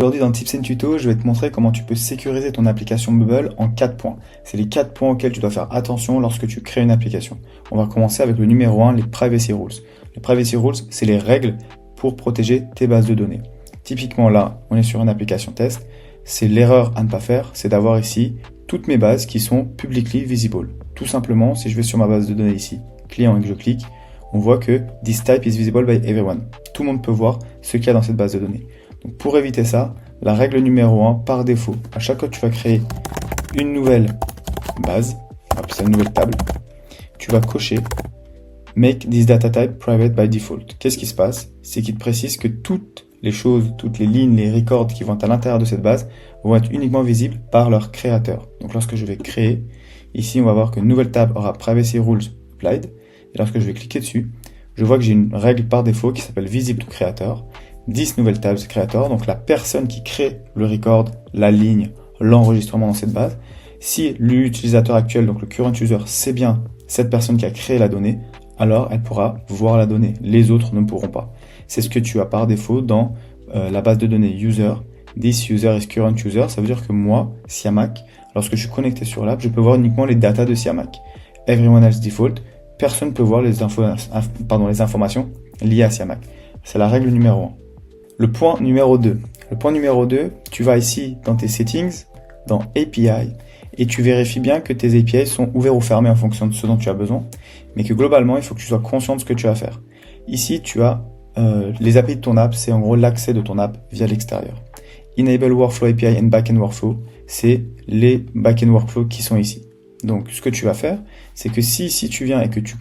Aujourd'hui dans Tips and Tuto, je vais te montrer comment tu peux sécuriser ton application Bubble en 4 points. C'est les 4 points auxquels tu dois faire attention lorsque tu crées une application. On va commencer avec le numéro 1, les Privacy Rules. Les Privacy Rules, c'est les règles pour protéger tes bases de données. Typiquement là, on est sur une application test. C'est l'erreur à ne pas faire, c'est d'avoir ici toutes mes bases qui sont publicly visible. Tout simplement, si je vais sur ma base de données ici, client et que je clique, on voit que this type is visible by everyone. Tout le monde peut voir ce qu'il y a dans cette base de données. Donc pour éviter ça, la règle numéro 1, par défaut, à chaque fois que tu vas créer une nouvelle base, c'est une nouvelle table, tu vas cocher Make this data type private by default. Qu'est-ce qui se passe? C'est qu'il te précise que toutes les choses, toutes les lignes, les records qui vont être à l'intérieur de cette base vont être uniquement visibles par leur créateur. Donc lorsque je vais créer, ici on va voir que nouvelle table aura Privacy Rules applied. Et lorsque je vais cliquer dessus, je vois que j'ai une règle par défaut qui s'appelle Visible to Creator. 10 nouvelles tables créateur, donc la personne qui crée le record, la ligne, l'enregistrement dans cette base. Si l'utilisateur actuel, donc le current user, c'est bien cette personne qui a créé la donnée, alors elle pourra voir la donnée. Les autres ne pourront pas. C'est ce que tu as par défaut dans la base de données user. This user is current user. Ça veut dire que moi, Siamac, lorsque je suis connecté sur l'app, je peux voir uniquement les datas de Siamac. Everyone else default. Personne ne peut voir les informations liées à Siamac. C'est la règle numéro 1. Le point numéro 2. Le point numéro 2, tu vas ici dans tes settings, dans API, et tu vérifies bien que tes API sont ouverts ou fermés en fonction de ce dont tu as besoin, mais que globalement, il faut que tu sois conscient de ce que tu vas faire. Ici, tu as les API de ton app, c'est en gros l'accès de ton app via l'extérieur. Enable Workflow API and Backend Workflow, c'est les Backend Workflow qui sont ici. Donc, ce que tu vas faire, c'est que si tu viens et que tu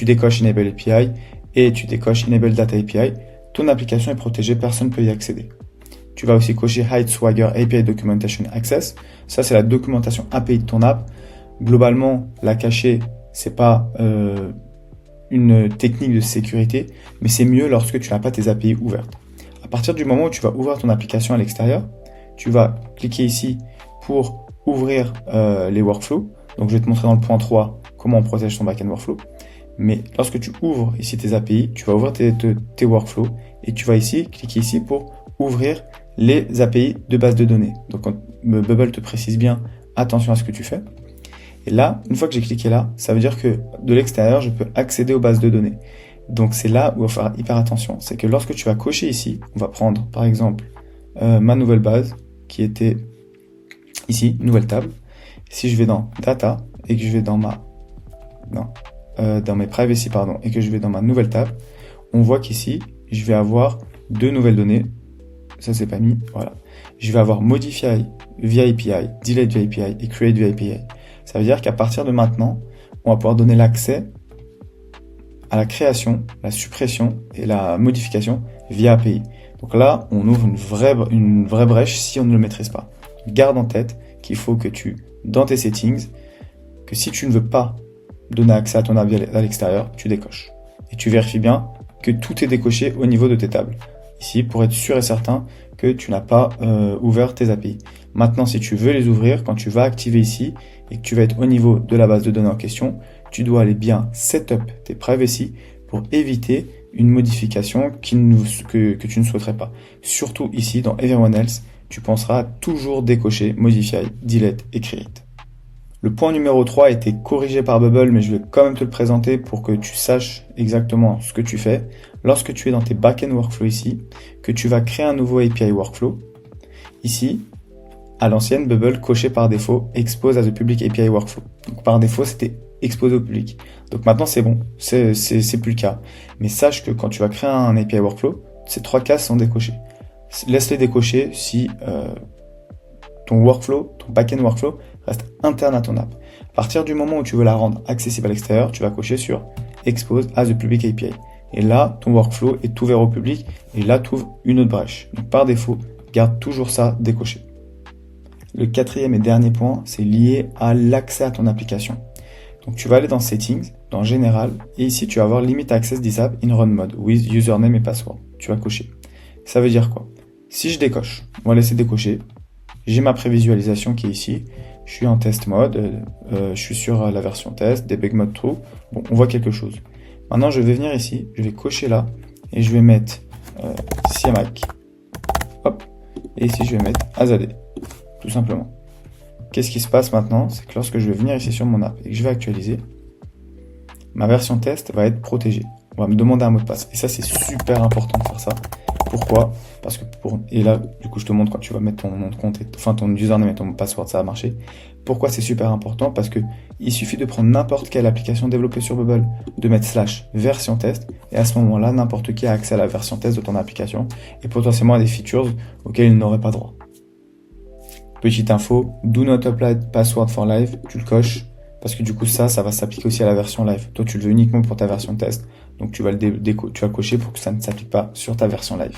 décoches Enable API et tu décoches Enable Data API, ton application est protégée, personne ne peut y accéder. Tu vas aussi cocher Hide Swagger API Documentation Access. Ça, c'est la documentation API de ton app. Globalement, la cacher, c'est pas une technique de sécurité, mais c'est mieux lorsque tu n'as pas tes API ouvertes. À partir du moment où tu vas ouvrir ton application à l'extérieur, tu vas cliquer ici pour ouvrir les workflows. Donc, je vais te montrer dans le point 3 comment on protège ton backend workflow. Mais lorsque tu ouvres ici tes API, tu vas ouvrir tes workflows et tu vas ici cliquer ici pour ouvrir les API de base de données. Donc quand Bubble te précise bien, attention à ce que tu fais. Et là, une fois que j'ai cliqué là, ça veut dire que de l'extérieur, je peux accéder aux bases de données. Donc c'est là où il faut faire hyper attention. C'est que lorsque tu vas cocher ici, on va prendre par exemple ma nouvelle base qui était ici, nouvelle table. Si je vais dans Data et que je vais dans mes privacy et que je vais dans ma nouvelle table, on voit qu'ici je vais avoir deux nouvelles données. Ça c'est pas mis, voilà. Je vais avoir modify via API, delete via API et create via API. Ça veut dire qu'à partir de maintenant, on va pouvoir donner l'accès à la création, la suppression et la modification via API. Donc là, on ouvre une vraie brèche si on ne le maîtrise pas. Garde en tête qu'il faut que dans tes settings, que si tu ne veux pas donner accès à ton app à l'extérieur, tu décoches. Et tu vérifies bien que tout est décoché au niveau de tes tables. Ici, pour être sûr et certain que tu n'as pas ouvert tes API. Maintenant, si tu veux les ouvrir, quand tu vas activer ici et que tu vas être au niveau de la base de données en question, tu dois aller bien setup tes privacy pour éviter une modification que tu ne souhaiterais pas. Surtout ici, dans Everyone Else, tu penseras à toujours décocher Modify, Delete et Create. Le point numéro 3 a été corrigé par Bubble, mais je vais quand même te le présenter pour que tu saches exactement ce que tu fais. Lorsque tu es dans tes backend workflow ici, que tu vas créer un nouveau API workflow, ici, à l'ancienne, Bubble cochait par défaut Expose as a public API workflow. Donc par défaut, c'était exposé au public. Donc maintenant, c'est bon, c'est plus le cas. Mais sache que quand tu vas créer un API workflow, ces 3 cases sont décochées. Laisse-les décocher si ton workflow, ton backend workflow reste interne à ton app. À partir du moment où tu veux la rendre accessible à l'extérieur, tu vas cocher sur Expose as a public API. Et là, ton workflow est ouvert au public et là, tu ouvres une autre brèche. Donc par défaut, garde toujours ça décoché. Le 4e et dernier point, c'est lié à l'accès à ton application. Donc tu vas aller dans Settings, dans Général, et ici tu vas avoir Limit Access this app in Run Mode with username et password. Tu vas cocher. Ça veut dire quoi? Si je décoche, on va laisser décocher. J'ai ma prévisualisation qui est ici. Je suis en test mode, je suis sur la version test, debug mode true. Bon, on voit quelque chose. Maintenant, je vais venir ici, je vais cocher là, et je vais mettre Siamac. Hop. Et ici, je vais mettre Azadeh, tout simplement. Qu'est-ce qui se passe maintenant? C'est que lorsque je vais venir ici sur mon app et que je vais actualiser, ma version test va être protégée. On va me demander un mot de passe. Et ça, c'est super important de faire ça. Pourquoi? Parce que et là, du coup, je te montre quand tu vas mettre ton nom de compte, enfin ton username et ton mot de password, ça va marcher. Pourquoi c'est super important? Parce que il suffit de prendre n'importe quelle application développée sur Bubble, de mettre / version test, et à ce moment-là, n'importe qui a accès à la version test de ton application et potentiellement à des features auxquelles il n'aurait pas droit. Petite info, do not apply password for live, tu le coches, parce que du coup ça va s'appliquer aussi à la version live. Toi tu le veux uniquement pour ta version test, donc tu vas le cocher pour que ça ne s'applique pas sur ta version live.